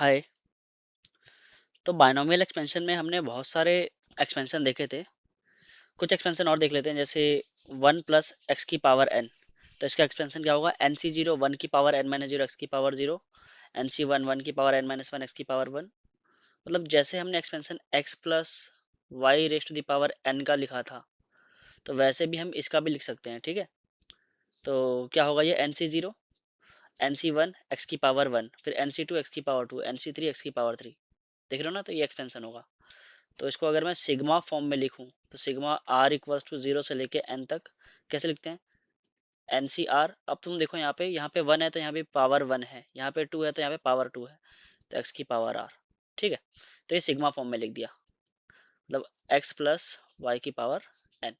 हाय। तो binomial expansion में हमने बहुत सारे एक्सपेंशन देखे थे। कुछ एक्सपेंशन और देख लेते हैं, जैसे 1 + x⁴n। तो इसका एक्सपेंशन क्या होगा? nc0 1⁻n−0 x⁴0, nc1 1⁻n−1 x⁴1। मतलब जैसे हमने expansion x plus Y raise to the power n का लिखा था, तो वैसे भी हम इसका भी लिख सकते हैं। ठीक है, तो क्या होगा? ये nc0 nc1 x⁴1, फिर nc2 x⁴2, nc3 x⁴3। देख रहे हो ना? तो ये एक्सपेंशन होगा। तो इसको अगर मैं सिग्मा फॉर्म में लिखूं, तो सिग्मा r इक्वल्स टू 0 से लेके n तक कैसे लिखते हैं? N C R. अब तुम देखो, यहाँ पे 1 है तो यहाँ पे पावर 1 है, यहाँ पे 2 है तो यहाँ पे पावर 2 है, तो x की पावर r। ठीक है, तो ये सिग्मा फॉर्म में लिख दिया, मतलब x प्लस वाई की पावर n।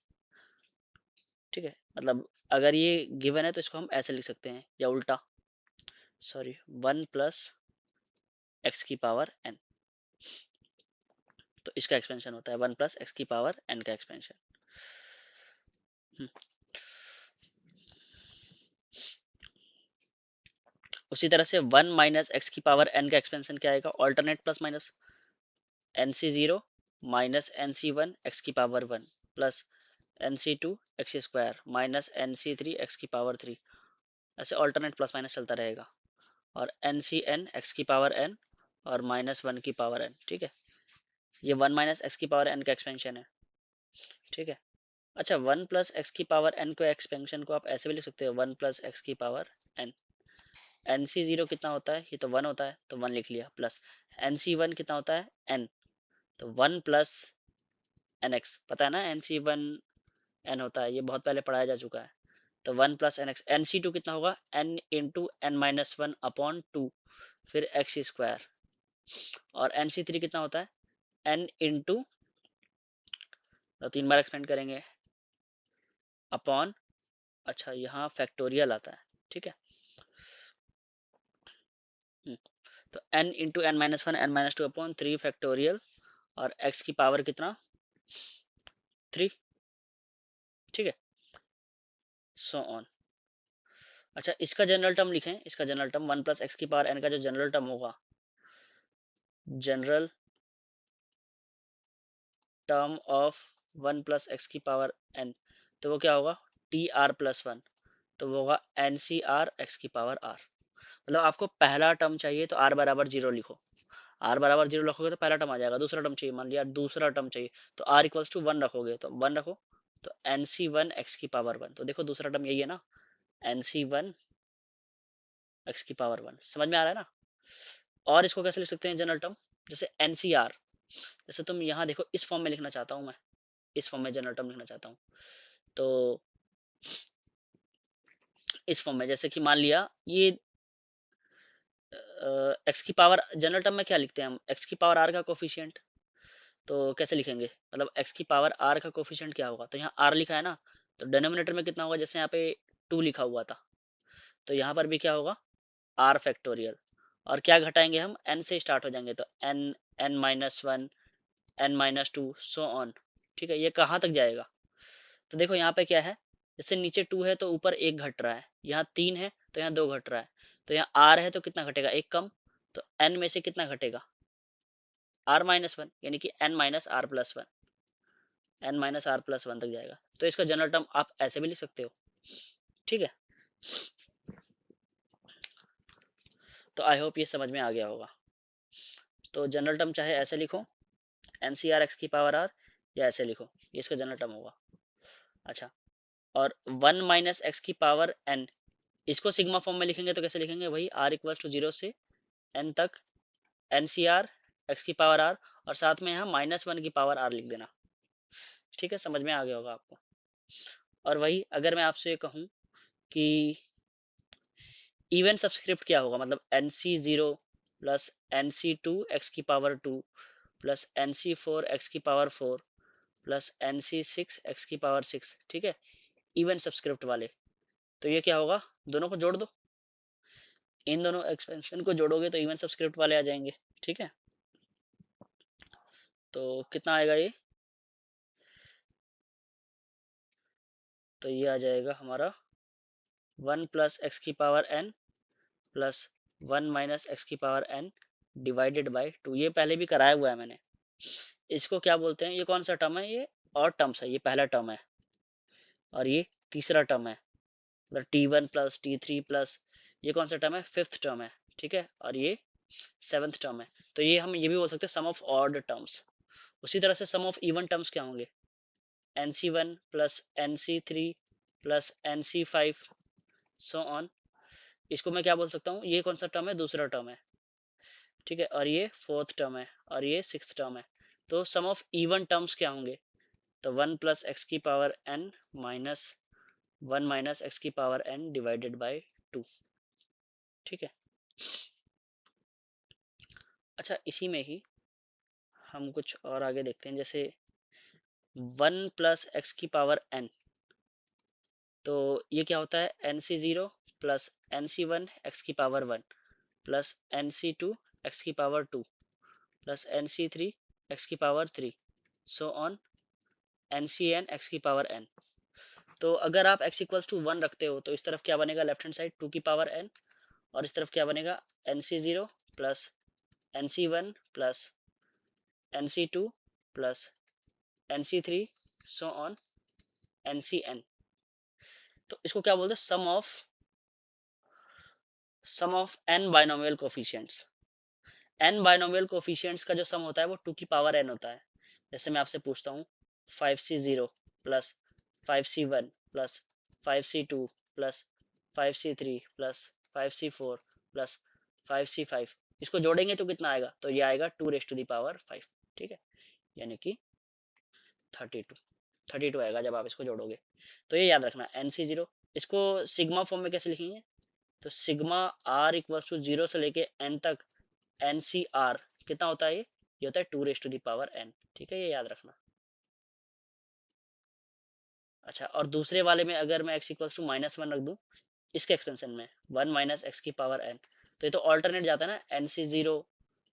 ठीक है, मतलब अगर ये गिवन है तो इसको हम ऐसे लिख सकते हैं, या उल्टा, सॉरी, 1 + x की पावर n। तो इसका एक्सपेंशन होता है 1 + x की पावर n का एक्सपेंशन। उसी तरह से 1 - x की पावर n का एक्सपेंशन क्या आएगा? Alternate plus minus, nc0 - nc1 x⁴1 plus nc2 x² minus nc3 x⁴3। ऐसे ऑल्टरनेट प्लस माइनस चलता रहेगा, और ncn x⁴n और -1 की पावर n। ठीक है, ये 1 - x की पावर n का एक्सपेंशन है। ठीक है, अच्छा, 1 + x की पावर n को एक्सपेंशन को आप ऐसे भी लिख सकते हो, 1 + x की पावर n। nc0 कितना होता है? ये तो 1 होता है, तो 1 लिख लिया, प्लस nc1 कितना होता है? n। तो 1 + nx, पता है ना, nc1 n होता है, ये बहुत पहले पढ़ाया जा चुका है। तो 1 + nx। nc2 कितना होगा? n इंटू n-1/2, फिर x²। और nc3 कितना होता है? n इंटू, तो 3 बार एक्सपेंड करेंगे, अपॉन, अच्छा यहाँ फैक्टोरियल आता है। ठीक है, तो n into n-1 n-2 upon 3 factorial, और x की पावर कितना? 3। ठीक है, सो ऑन। अच्छा, इसका जनरल टर्म लिखें, इसका जनरल टर्म 1 + x की पावर n का जो जनरल टर्म होगा, जनरल टर्म ऑफ 1 + x की पावर n, तो वो क्या होगा? tr+1। तो वो होगा ncr x की पावर r। मतलब आपको पहला टर्म चाहिए तो r बराबर 0 लिखो, r बराबर 0 रखोगे तो पहला टर्म आ जाएगा। दूसरा टर्म चाहिए, मान लिया दूसरा टर्म चाहिए, तो r इक्वल्स टू 1 रखोगे, तो 1 रखो, तो nc1 x की पावर 1। तो देखो दूसरा टर्म यही है ना, nc1 x की पावर 1। समझ में आ रहा है ना? और इसको कैसे लिख सकते हैं जनरल टर्म? जैसे ncr, जैसे तुम यहाँ देखो, इस फॉर्म में लिखना चाहता हूँ मैं, इस फॉर्म में जनरल टर्म लिखना चाहता हूँ, तो इस फॉर्म में, जैसे कि मान लिया ये एक्स की पावर, जनरल टर्म में क्या लिखते हैं हम? एक्स की पावर आर का कोफिशिएंट। तो कैसे लिखेंगे? मतलब एक्स की पावर आर का कोफिशिएंट क्या होगा? तो यहाँ आर लिखा है ना, तो डिनोमिनेटर में कितना होगा? जैसे यहाँ पे 2 लिखा हुआ था, तो यहाँ पर भी क्या होगा? R factorial. और क्या घटाएंगे हम? एन से स्टार्ट हो जाएंगे, तो N, n-1, n-2, so on. ठीक है, ये कहाँ तक जाएगा? तो देखो यहाँ पे क्या है, जैसे नीचे 2 है तो ऊपर 1 घट रहा है, यहाँ 3 है तो यहाँ 2 घट रहा है, तो यहाँ आर है तो कितना घटेगा? 1 कम, तो n में से कितना घटेगा? r-1, यानी कि n-r+1, n-r+1 तक जाएगा। तो इसका जनरल टर्म आप ऐसे भी लिख सकते हो। ठीक है, तो आई होप ये समझ में आ गया होगा। तो जनरल टर्म चाहे ऐसे लिखो, ncr x की पावर r, या ऐसे लिखो, ये इसका जनरल टर्म होगा। अच्छा, और 1 - x की पावर n, इसको सिग्मा फॉर्म में लिखेंगे तो कैसे लिखेंगे? वही r इक्वल टू 0 से n तक ncr x की पावर r, और साथ में यहाँ -1 की पावर r लिख देना। ठीक है, समझ में आ गया होगा आपको। और वही अगर मैं आपसे कहूँ कि इवन सब्सक्रिप्ट क्या होगा, मतलब nc0 प्लस nc2 x की पावर 2 प्लस nc4 x की पावर 4 प्लस nc6 x की पावर 6। ठीक है, इवन सब्सक्रिप्ट वाले, तो ये क्या होगा? दोनों को जोड़ दो, इन दोनों एक्सपेंशन को जोड़ोगे तो इवन सब्सक्रिप्ट वाले आ जाएंगे। ठीक है, तो कितना आएगा ये? तो ये आ जाएगा हमारा 1 + x की पावर n प्लस 1 - x की पावर n डिवाइडेड बाय 2, ये पहले भी कराया हुआ है मैंने। इसको क्या बोलते हैं, ये कौन सा टर्म है, ये और टर्म्स है, ये पहला टर्म है और ये तीसरा टर्म है, मतलब T1 प्लस T3 प्लस ये कौन सा टर्म है, फिफ्थ टर्म है, ठीक है, और ये सेवंथ टर्म है। तो ये हम ये भी बोल सकते हैं सम ऑफ ऑड टर्म्स। उसी तरह से सम ऑफ इवन टर्म्स क्या होंगे, NC1 plus NC3 plus NC5 so on. इसको मैं क्या बोल सकता हूँ, ये कौन सा टर्म है, दूसरा टर्म है, ठीक है, और ये फोर्थ टर्म है और ये सिक्स टर्म है। तो सम ऑफ इवन टर्म्स क्या होंगे, तो 1 प्लस एक्स की power n minus 1 minus X की पावर n डिवाइडेड बाय 2, ठीक है। अच्छा, इसी में ही हम कुछ और आगे देखते हैं, जैसे 1 प्लस एक्स की पावर n, तो ये क्या होता है, NC0 प्लस NC1 एक्स की पावर 1 प्लस NC2 एक्स की पावर 2 प्लस NC3 एक्स की power 3 so on NCn x की पावर n। तो अगर आप x इक्वल्स टू 1 रखते हो तो इस तरफ क्या बनेगा, लेफ्ट हैंड साइड 2 की पावर n, और इस तरफ क्या बनेगा, NC0 plus NC1 plus NC2 plus NC3 so on NCn। तो इसको क्या बोलते हैं, sum of n binomial coefficients. n binomial coefficients का जो सम होता है वो 2 की पावर n होता है। जैसे मैं आपसे पूछता हूँ 5C0 plus 5C1 plus 5C2 plus 5C3 plus 5C4 plus 5C5, इसको जोड़ेंगे तो कितना आएगा, तो ये आएगा 2 रेज टू दी पावर 5, ठीक है, यानी कि 32 आएगा जब आप इसको जोड़ोगे। तो ये याद रखना NC0, इसको सिग्मा फॉर्म में कैसे लिखेंगे, तो सिग्मा r इक्वल टू 0 से लेके n तक NCr कितना होता है, ये होता है 2 raise to the power n, ठीक है, ये याद रखना। अच्छा, और दूसरे वाले में अगर मैं x इक्वल्स टू -1 रख दूं, इसके एक्सपेंशन में 1 माइनस एक्स की पावर n, तो ये तो ऑल्टरनेट जाता है ना, NC0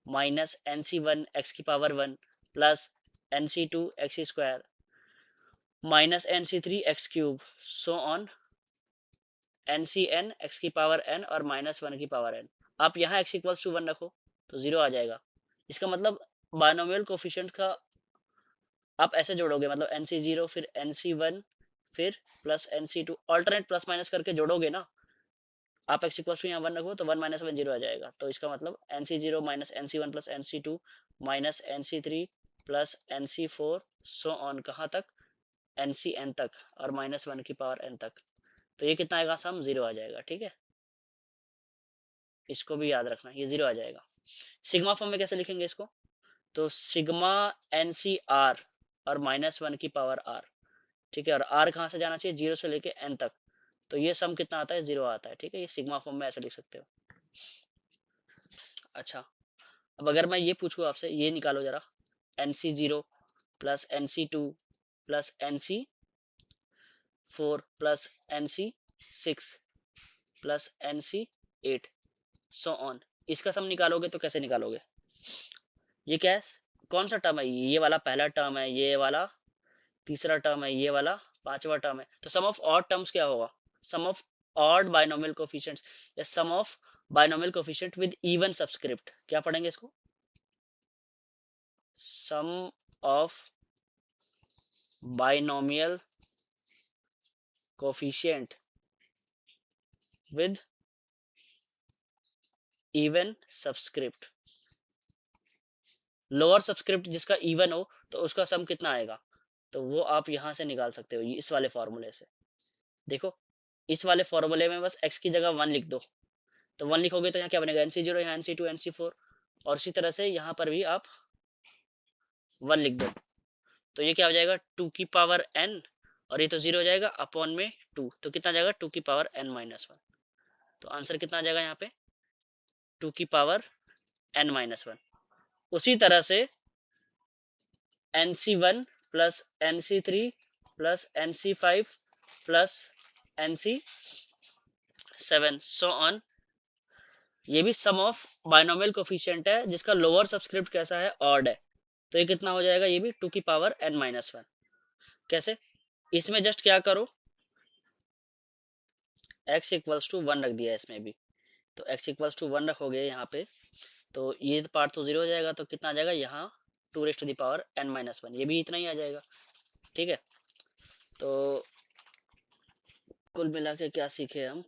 माइनस NC1 एक्स की power 1 plus NC2 x square minus NC3 x cube so on NCn x की पावर n और -1 की पावर n। आप यहाँ x इक्वल्स टू 1 रखो तो 0 आ जाएगा। इसका मतलब बायनोमियल कोफिशिएंट का आप ऐसे जोड़ोगे, मतलब NC0 फिर NC1 फिर plus NC2, alternate plus minus करके जोड़ोगे ना, आप x इक्वल्स टू यहाँ 1 रखो तो 1 माइनस 1 0 आ जाएगा। तो इसका मतलब NC0 minus NC1 plus NC2 minus NC3 plus NC4 so on कहाँ तक, NCn तक और -1 की पावर n तक। तो ये कितना आएगा, सम 0 आ जाएगा, ठीक है, इसको भी याद रखना, ये 0 आ जाएगा। सिग्मा फॉर्म में कैसे लिखेंगे इसको, तो सिग्मा NCr और -1 की पावर r, ठीक है, और r कहाँ से जाना चाहिए, 0 से लेके n तक, तो ये सम कितना आता है, 0 आता है, ठीक है, ये सिग्मा फॉर्म में ऐसे लिख सकते हो। अच्छा, अब अगर मैं ये पूछूँ आपसे, ये निकालो जरा, NC0 plus NC2 plus NC4 plus NC6 plus NC8 so on, इसका सम निकालोगे तो कैसे निकालोगे, ये क्या है, कौन सा टर्म है, ये वाला पहला टर्म है, ये वाला तीसरा टर्म है, ये वाला पांचवा टर्म है, तो सम ऑफ ऑड टर्म्स क्या होगा, sum of odd binomial coefficients या sum of binomial coefficient with even subscript, क्या पढ़ेंगे इसको, sum of binomial coefficient with even subscript, lower subscript जिसका इवन हो तो उसका सम कितना आएगा, तो वो आप यहां से निकाल सकते हो इस वाले फॉर्मूले से। देखो, इस वाले फॉर्मूले में बस x की जगह 1 लिख दो, तो 1 लिखोगे तो यहाँ क्या बनेगा, NC0 यहाँ NC2 NC4, और इसी तरह से यहाँ पर भी आप 1 लिख दो, तो ये क्या हो जाएगा 2 की पावर n, और ये तो 0 हो जाएगा अपॉन में 2, तो कितना जाएगा 2 की पावर n-1, तो आंसर कितना आ जाएगा यहाँ पे 2 की पावर n-1। उसी तरह से NC1 plus NC3 plus NC5 plus NC7 so on, ये भी सम ऑफ बाइनोमियल कोफिशिएंट है जिसका लोअर सबस्क्रिप्ट कैसा है, ऑड है, तो ये कितना हो जाएगा, ये भी 2 की पावर n-1। कैसे, इसमें जस्ट क्या करो, x इक्वल्स टू 1 रख दिया है इसमें भी, तो x इक्वल्स टू 1 रखोगे यहाँ पे, तो ये पार्ट तो जीरो हो जाएगा, तो कितना आ जाएगा यहाँ 2 raised to the power n-1, ये भी इतना ही आ जाएगा। ठीक है, तो कुल मिला के क्या सीखे हम,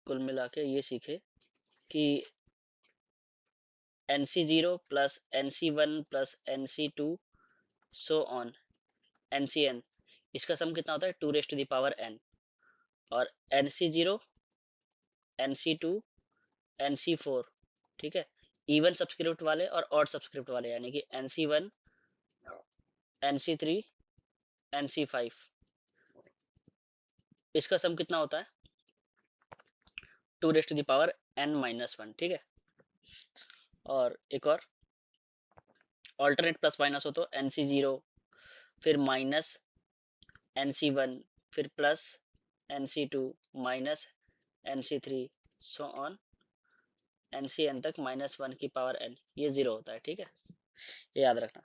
कुल मिला के ये सीखे कि NC0 plus NC1 plus NC2 so on NCN, इसका सम कितना होता है 2 raised to the power n, और NC0 NC2 NC4, ठीक है, इवन सब्सक्रिप्ट वाले और ऑड सब्सक्रिप्ट वाले, यानी कि NC1 NC3 NC5, इसका सम कितना होता है 2 raised to the power n-1, ठीक है। और एक और ऑल्टरनेट प्लस माइनस हो तो NC0 फिर माइनस NC1 फिर plus NC2 minus NC3 so on NCN तक -1 की पावर n, ये जीरो होता है, ठीक है, ये याद रखना।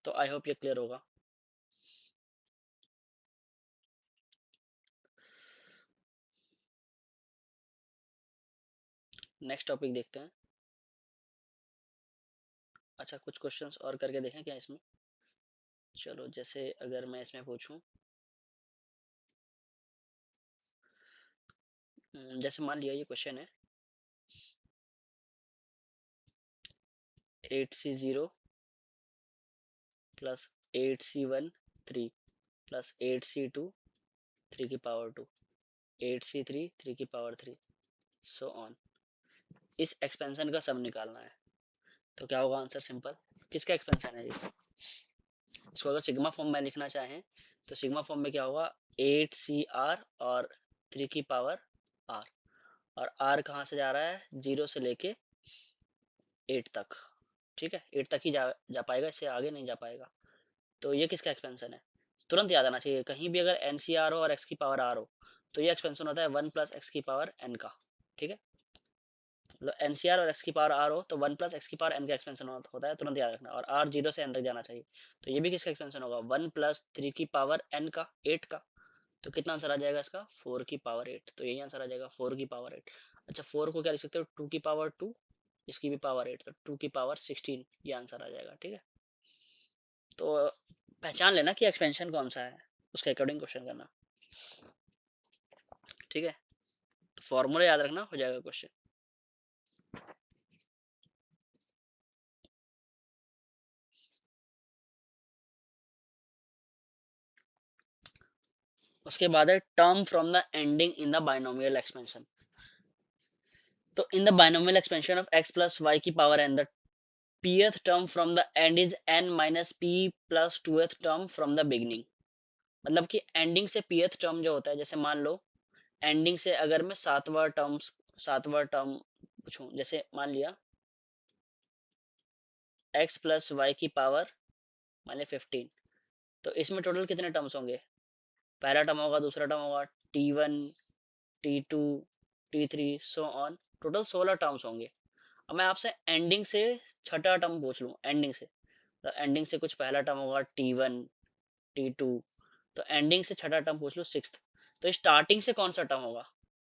तो आई होप ये क्लियर होगा। नेक्स्ट टॉपिक देखते हैं। अच्छा, कुछ क्वेश्चंस और करके देखें क्या इसमें। चलो, जैसे अगर मैं इसमें पूछूं, जैसे मान लिया ये क्वेश्चन है 8C0 plus 8C1 3 plus 8C2 3 की पावर 2 8C3 3 की पावर 3 सो ऑन, इस एक्सपेंशन का सम निकालना है। तो क्या होगा आंसर, सिंपल, किसका एक्सपेंशन है ये। इसको अगर सिग्मा फॉर्म में लिखना चाहें तो सिग्मा फॉर्म में क्या होगा 8CR और 3 की पावर R, और R कहाँ से जा रहा है, 0 से लेके 8 तक, ठीक है, 8 तक ही जा पाएगा, इससे आगे नहीं जा पाएगा। तो ये किसका एक्सपेंशन है, तुरंत याद आना चाहिए, कहीं भी अगर NCR हो और x की पावर R हो तो ये एक्सपेंशन होता है 1 प्लस x की पावर n का, ठीक है, मतलब NCR और x की पावर R हो तो 1 प्लस x की पावर n का एक्सपेंशन होता है, तुरंत याद रखना, और R 0 से n तक जाना चाहिए। तो ये भी किसका एक्सपेंशन होगा 1 प्लस 3 की पावर n का, 8 का, तो कितना आंसर आ जाएगा इसका 4 की पावर 8, तो यही आंसर आ जाएगा 4 की पावर 8। अच्छा, 4 को क्या लिख सकते हो 2 की पावर 2, इसकी भी पावर 8, तो 2 की पावर 16, ये आंसर आ जाएगा, ठीक है। तो पहचान लेना कि एक्सपेंशन कौन सा है, उसके अकॉर्डिंग क्वेश्चन करना, ठीक है, तो फॉर्मूला याद रखना, हो जाएगा क्वेश्चन। उसके बाद है term from the ending in the binomial expansion. तो in the binomial expansion of x plus y की power n, the pth term from the end is n minus p plus 2th term from the beginning। मतलब कि ending से pth term जो होता है, जैसे मान लो एंडिंग से अगर मैं सातवां टर्म पूछूं, जैसे मान लिया x प्लस वाई की पावर मान लिया 15, तो इसमें टोटल कितने टर्म्स होंगे, पहला टर्म होगा, दूसरा टर्म होगा, T1 T2 T3 so on, total 16 terms होंगे। अब मैं आपसे एंडिंग से छठा टर्म पूछ लूं, एंडिंग से, तो एंडिंग से कुछ पहला टर्म होगा T1 T2, तो एंडिंग से छठा टर्म पूछ लो सिक्स्थ, तो स्टार्टिंग से कौन सा टर्म होगा,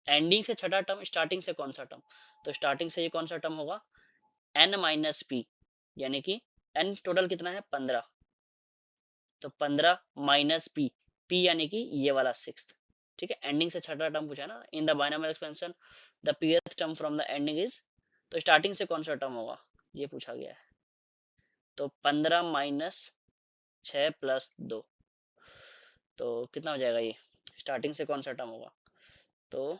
एंडिंग से छठा टर्म, स्टार्टिंग से कौन सा टर्म, तो स्टार्टिंग से ये कौन सा टर्म होगा n माइनस पी, यानी कि n टोटल कितना है 15, तो 15 माइनस पी, पी यानी कि ये वाला सिक्स्थ, ठीक है, एंडिंग से छठा टर्म पूछा है ना, इन the binomial expansion the pth term from the ending is, तो स्टार्टिंग से कौन सा टर्म होगा ये पूछा गया है, तो 15 माइनस 6 प्लस 2, तो कितना हो जाएगा ये, स्टार्टिंग से कौन सा टर्म होगा, तो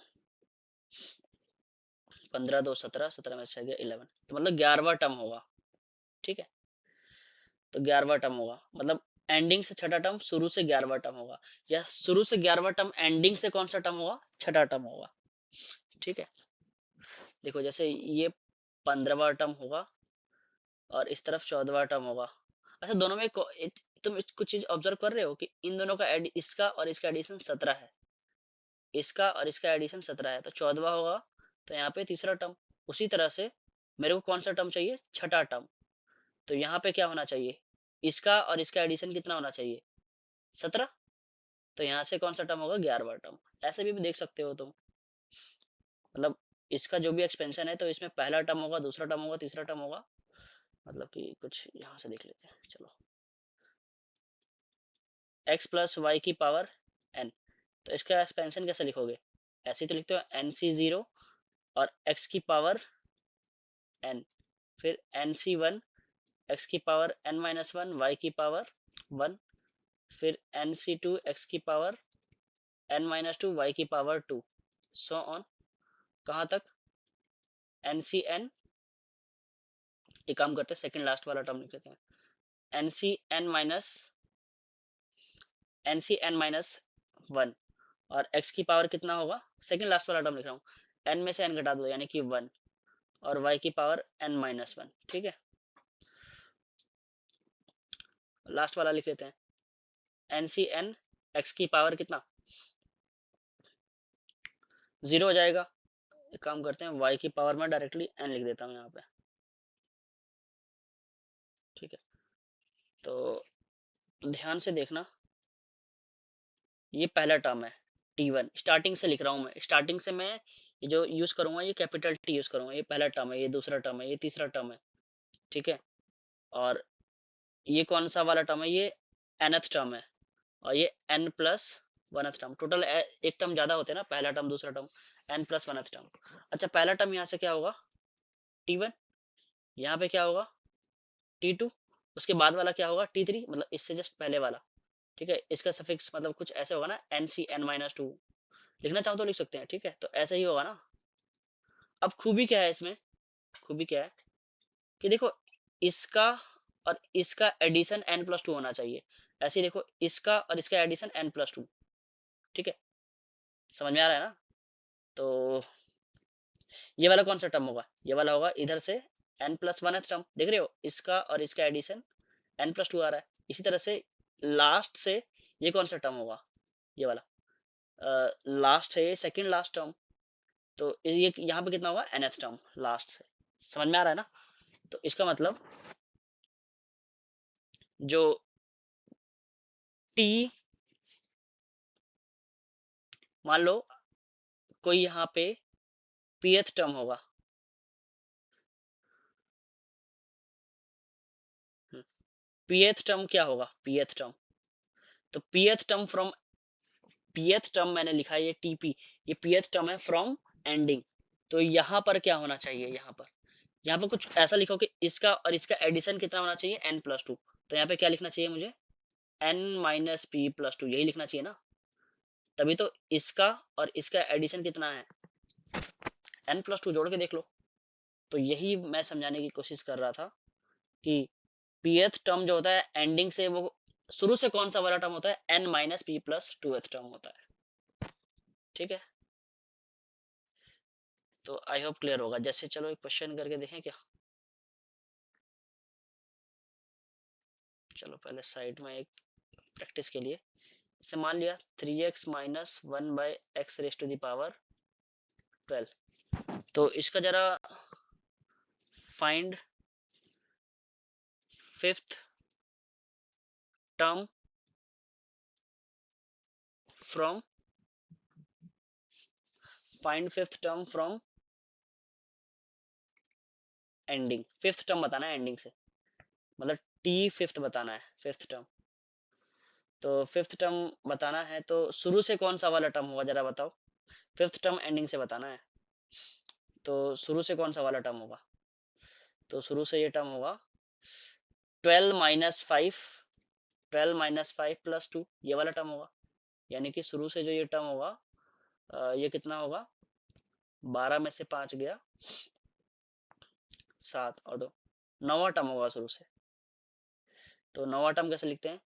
15 2 17, 17 में से 11, तो मतलब 11वां टर्म होगा, ठीक है, तो 11वां टर्म होगा, मतलब एंडिंग से छठा टर्म शुरू से 11वां टर्म होगा, या शुरू से 11वां टर्म एंडिंग से कौन सा टर्म होगा, छठा टर्म होगा, ठीक है। देखो जैसे ये 15वां टर्म होगा और इस तरफ 14वां टर्म होगा। अच्छा, दोनों में तुम कुछ चीज ऑब्जर्व कर रहे हो कि इन दोनों का इसका और इसका एडिशन 17 है, इसका और इसका एडिशन 17 है, तो 14वां होगा, तो यहाँ पे तीसरा टर्म। उसी तरह से मेरे को कौन सा टर्म चाहिए, छठा टर्म, तो यहाँ पे क्या होना चाहिए, इसका और इसका एडिशन कितना होना चाहिए 17, तो यहाँ से कौन सा टर्म होगा, 11वां टर्म। ऐसे भी देख सकते हो तुम, मतलब इसका जो भी एक्सपेंशन है तो इसमें पहला टर्म होगा, दूसरा टर्म होगा, तीसरा टर्म होगा, मतलब कि कुछ यहाँ से देख लेते हैं। चलो, x प्लस वाई की पावर n, तो इसका एक्सपेंशन कैसे लिखोगे, ऐसे ही तो लिखते हो nc0 और x की पावर n, फिर nc1 x की power n minus one, Y की पावर 1, फिर nc2 x की power n minus two, Y की पावर 2, सो ऑन। कहाँ तक, ncn, एक काम करते हैं सेकंड लास्ट वाला टर्म लिख लेते हैं, ncn माइनस 1, और x की पावर कितना होगा, सेकंड लास्ट वाला टर्म लिख रहा हूँ, n में से n घटा दो यानी कि 1, और y की पावर n माइनस 1, ठीक है। लास्ट वाला लिख लेते हैं, ncn x की पावर कितना, 0 हो जाएगा। एक काम करते हैं, y की पावर में डायरेक्टली n लिख देता हूँ यहाँ पे, ठीक है। तो ध्यान से देखना, ये पहला टर्म है t1, स्टार्टिंग से लिख रहा हूँ मैं, स्टार्टिंग से मैं ये जो यूज करूंगा ये कैपिटल T यूज करूंगा, ये पहला टर्म है, ये दूसरा टर्म है, ये तीसरा टर्म है, ठीक है। और ये कौन सा वाला टर्म है, ये nth टर्म है, और ये n plus 1th term, total एक टर्म ज्यादा होते हैं ना, पहला टर्म दूसरा term, n plus 1th term. अच्छा, पहला टर्म यहाँ से क्या होगा, t1, यहाँ पे क्या होगा, t2, उसके बाद वाला क्या होगा, t3, मतलब इससे जस्ट पहले वाला, ठीक है। इसका सफिक्स मतलब कुछ ऐसे होगा ना, nc n-2, लिखना चाहो तो लिख सकते हैं, ठीक है। तो ऐसे ही होगा ना। अब खूबी क्या है इसमें, खूबी क्या है कि देखो, इसका और इसका एडिशन n+2 होना चाहिए, ऐसे ही देखो, इसका और इसका एडिशन n+2, ठीक है, समझ में आ रहा है ना। तो ये वाला कौन सा टर्म होगा, ये वाला होगा इधर से n+1th टर्म, देख रहे हो, इसका और इसका एडिशन n+2 आ रहा है। इसी तरह से लास्ट से ये कौन सा टर्म होगा, ये वाला लास्ट है, सेकंड लास्ट टर्म, तो ये यहाँ पे कितना होगा, nth टर्म लास्ट से, समझ में आ रहा है ना। तो इसका मतलब जो t, मान लो कोई यहाँ पे pth टर्म होगा, pth टर्म क्या होगा, pth टर्म, तो pth term from, pth term मैंने लिखा है ये tp, ये pth टर्म है फ्रॉम एंडिंग। तो यहाँ पर क्या होना चाहिए, यहाँ पर कुछ ऐसा लिखो कि इसका और इसका एडिशन कितना होना चाहिए, n+2, तो यहाँ पे क्या लिखना चाहिए मुझे, n-p+2, यही लिखना चाहिए ना। तभी तो इसका और इसका एडिशन कितना है, n+2, जोड़ के देख लो। तो यही मैं समझाने की कोशिश कर रहा था कि pth टर्म जो होता है एंडिंग से, वो शुरू से कौन सा वाला टर्म होता है, n-p+2th टर्म होता है, ठीक है। तो आई होप क्लियर होगा। जैसे चलो एक क्वेश्चन करके देखें क्या, चलो पहले साइड में एक प्रैक्टिस के लिए, जैसे मान लिया 3x-1/x⁻12, तो इसका जरा find fifth term from, find fifth term from ending, fifth term बताना है एंडिंग से, मतलब टी फिफ्थ बताना है, फिफ्थ टर्म। तो फिफ्थ टर्म बताना है तो शुरू से कौन सा वाला टर्म होगा जरा बताओ, फिफ्थ टर्म एंडिंग से बताना है, तो शुरू से कौन सा वाला टर्म होगा, तो शुरू से ये टर्म होगा 12-5, 12-5+2, ये वाला टर्म होगा। यानी कि शुरू से जो ये टर्म होगा, ये कितना होगा, 12 में से 5 गया 7 और 2, 9वां टर्म होगा शुरू से। तो 9वां टर्म कैसे लिखते हैं,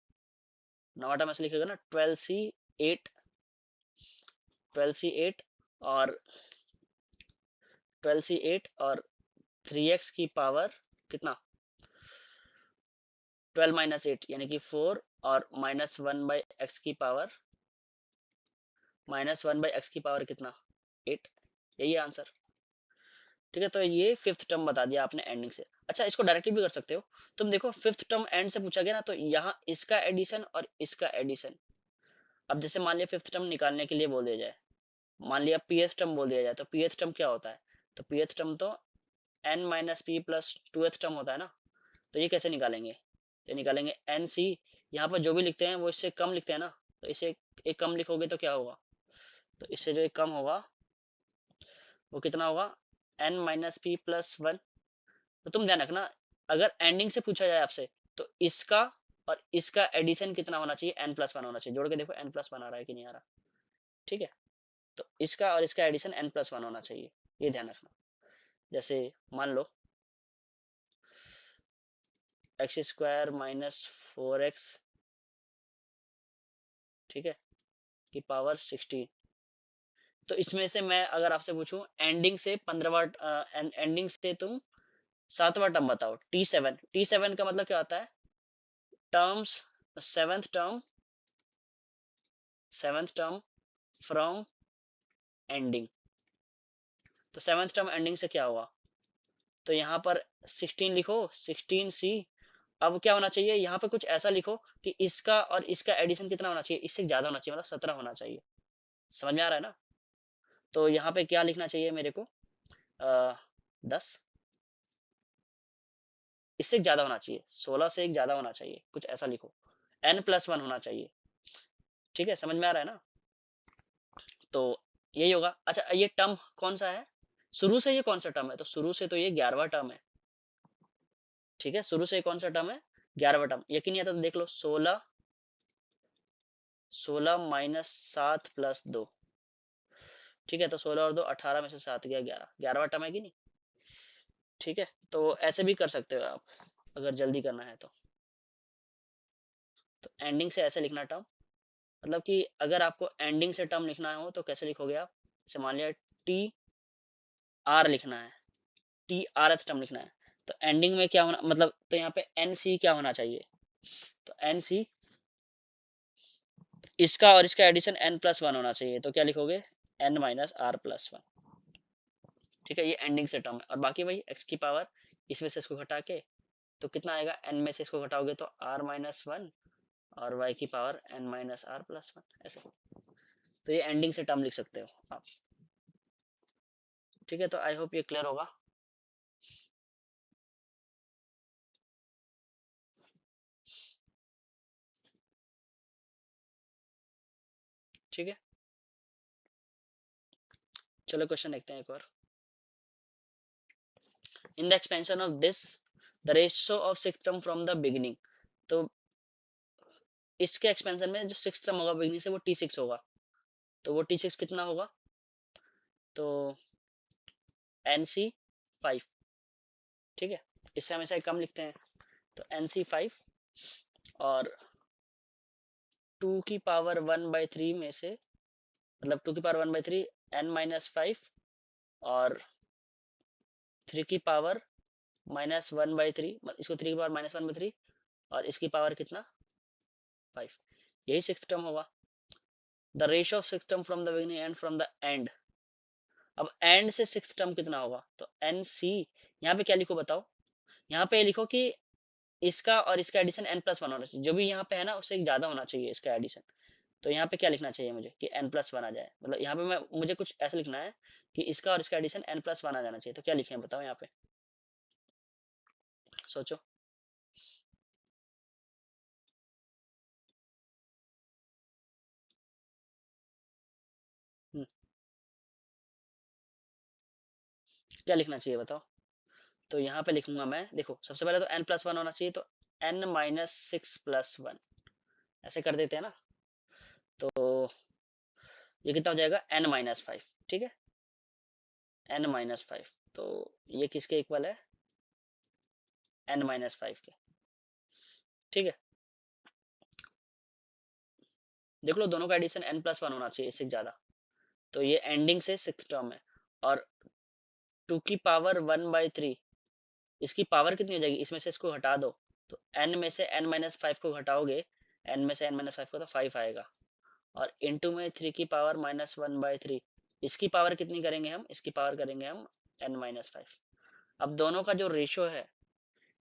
9वां टर्म ऐसे लिखेगा ना, 12c8, 12c8 और 12c8 और 3x की पावर कितना, 12-8 यानी कि 4, और -1/x की पावर, -1/x की पावर कितना, 8, यही आंसर, ठीक है। तो ये फिफ्थ टर्म बता दिया आपने एंडिंग से। अच्छा, इसको डायरेक्टली भी कर सकते हो, तुम देखो फिफ्थ टर्म एंड से पूछा गया ना, तो यहाँ इसका एडिशन और इसका एडिशन, अब जैसे मान लिया फिफ्थ टर्म निकालने के लिए बोल दिया जाए, मान लिया pth टर्म बोल दिया जाए, तो pth टर्म क्या होता है? तो pth टर्म तो n minus P plus 2th term होता है ना। तो ये कैसे निकालेंगे? ये निकालेंगे एन सी, यहाँ पर जो भी लिखते हैं वो इससे कम लिखते हैं ना, तो इसे एक कम लिखोगे तो क्या होगा? तो इससे जो एक कम होगा वो कितना होगा? n minus P plus one. तो तुम ध्यान रखना, अगर एंडिंग से पूछा जाए आपसे, तो इसका और इसका एडिशन कितना होना चाहिए? n प्लस वन होना चाहिए। जोड़ के देखो n प्लस वन आ रहा है कि नहीं आ रहा। ठीक है, तो इसका और इसका एडिशन n प्लस वन होना चाहिए, ये ध्यान रखना। जैसे मान लो एक्स स्क्वायर माइनस 4x, ठीक है, की पावर 16। तो इसमें से मैं अगर आपसे पूछूं एंडिंग से 15वां, एंडिंग से तुम 7वां टर्म बताओ, T7। T7 का मतलब क्या होता है? Terms, seventh term, seventh term from ending. तो सेवेंथ टर्म एंडिंग से क्या होगा? तो यहाँ पर 16 लिखो, 16C। अब क्या होना चाहिए? यहाँ पे कुछ ऐसा लिखो कि इसका और इसका एडिशन कितना होना चाहिए? इससे ज्यादा होना चाहिए, मतलब 17 होना चाहिए। समझ में आ रहा है ना? तो यहाँ पे क्या लिखना चाहिए मेरे को? 10, इससे ज्यादा होना चाहिए, 16 से एक ज्यादा होना चाहिए, कुछ ऐसा लिखो। n प्लस वन होना चाहिए। ठीक है, समझ में आ रहा है ना? तो यही होगा। अच्छा, ये टर्म कौन सा है? शुरू से ये कौन सा टर्म है? तो शुरू से तो ये 11वां टर्म है। ठीक है, शुरू से ये कौन सा टर्म है? 11वां टर्म। यकीन नहीं आता तो देख लो, 16, 16 माइनस 7 प्लस 2। ठीक है, तो 16 और 2 18 में से 7 गया 11, 11वां टर्म है कि नहीं? ठीक है, तो ऐसे भी कर सकते हो आप, अगर जल्दी करना है तो एंडिंग से ऐसे लिखना टर्म, मतलब कि अगर आपको एंडिंग से टर्म लिखना हो तो कैसे लिखोगे आप? जैसे मान लिया टी आर लिखना है, टी आर एथ टर्म लिखना है, तो एंडिंग में क्या होना, मतलब तो यहाँ पे एन सी क्या होना चाहिए? तो एन सी, इसका और इसका एडिशन n प्लस वन होना चाहिए, तो क्या लिखोगे? n minus R plus one. ठीक है, ये एंडिंग से टर्म है, और बाकी वही x की पावर, इसमें से इसको घटा के तो कितना आएगा? n में से इसको घटाओगे तो r माइनस वन, और y की power n minus R plus one, ऐसे। तो ये एंडिंग से टर्म लिख सकते हो आप। ठीक है, तो आई होप ये क्लियर होगा। ठीक है, चलो क्वेश्चन देखते हैं एक और। इन the expansion of this, the ratio of six term from the beginning. तो इसके एक्सपेंशन में जो सिक्स टर्म होगा बिगिनिंग से, वो T6 होगा। तो वो T6 कितना होगा? तो NC5। ठीक है, इससे हमेशा कम लिखते हैं, तो NC5, और 2 की पावर 1/3 में से, मतलब 2 की पावर 1/3 n-5, और 3 की पावर -1/3, इसको 3 की पावर -1/3, और इसकी पावर कितना? 5। यही सिक्स टर्म होगा। The ratio of six term from the beginning and from the end. अब एंड से सिक्स टर्म कितना होगा? तो NC, यहाँ पे क्या लिखो बताओ? यहाँ पे लिखो कि इसका और इसका एडिशन n प्लस वन होना चाहिए, जो भी यहाँ पे है ना उससे ज्यादा होना चाहिए इसका एडिशन। तो यहाँ पे क्या लिखना चाहिए मुझे कि n प्लस वन आ जाए, मतलब यहाँ पे मुझे कुछ ऐसा लिखना है कि इसका और इसका एडिशन n प्लस वन आ जाना चाहिए। तो क्या लिखे बताओ यहाँ पे, सोचो। हम्म, क्या लिखना चाहिए बताओ? तो यहाँ पे लिखूंगा मैं, देखो सबसे पहले तो n प्लस वन होना चाहिए, तो n-6 + 1, ऐसे कर देते हैं ना। तो ये कितना हो जाएगा? n-5। ठीक है, n-5, तो ये किसके इक्वल है? n-5 के। ठीक है, देख लो दोनों का एडिशन n प्लस वन होना चाहिए, इससे ज्यादा। तो ये एंडिंग से सिक्स टर्म है, और 2 की पावर 1/3, इसकी पावर कितनी हो जाएगी? इसमें से इसको हटा दो, तो n में से n-5 को घटाओगे, n में से n-5 को, तो 5 आएगा, और इनटू में 3 की पावर -1/3, इसकी पावर कितनी करेंगे हम? इसकी पावर करेंगे हम n-5। अब दोनों का जो रेशियो है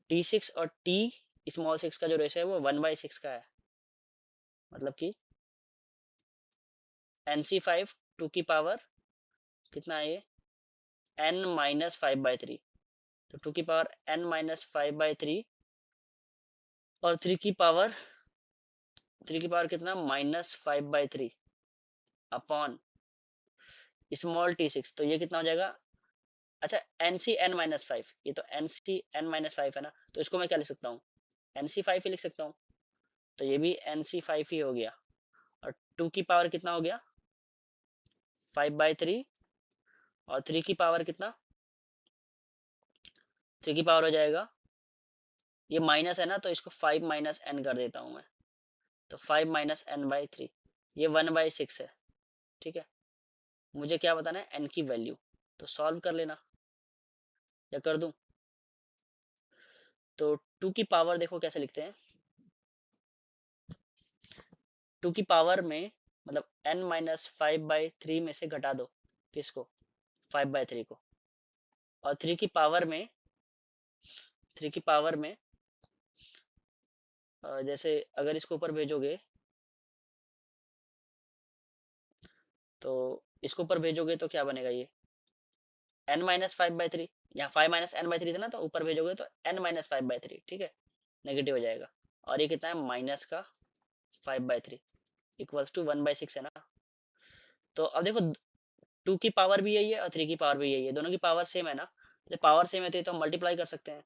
T6 और T स्मॉल 6 का जो रेशियो है वो 1/6 का है, मतलब कि NC5 2 की पावर कितना है ये n माइनस 5/3, तो 2 की पावर n माइनस 5/3 और 3 की पावर कितना -5/3 अपॉन t6, तो ये कितना हो जाएगा। अच्छा NC n-5, ये तो NC n-5 है ना, तो इसको मैं क्या लिख सकता हूँ NC5 ही लिख सकता हूँ, तो ये भी NC5 ही हो गया। और 2 की पावर कितना हो गया 5/3 और 3 की पावर कितना 3 की पावर हो जाएगा, ये माइनस है ना तो इसको 5 माइनस n कर देता हूँ मैं, तो 5 माइनस n/3, ये 1/6 है। ठीक है, मुझे क्या बताना है n की वैल्यू, तो सॉल्व कर लेना या कर दूं। तो 2 की पावर देखो कैसे लिखते हैं, 2 की पावर में मतलब n माइनस 5/3 में से घटा दो किसको 5/3 को, और 3 की पावर में जैसे अगर इसको ऊपर भेजोगे तो इसको ऊपर भेजोगे तो क्या बनेगा ये n-5/3, यहाँ 5 माइनस n/3 था ना, तो ऊपर भेजोगे तो n-5/3, ठीक है, नेगेटिव हो जाएगा। और ये कितना है माइनस का 5/3 इक्वल्स टू 1/6 है ना। तो अब देखो 2 की पावर भी यही है और 3 की पावर भी यही है, दोनों की पावर सेम है ना, तो पावर सेम है तो हम मल्टीप्लाई कर सकते हैं,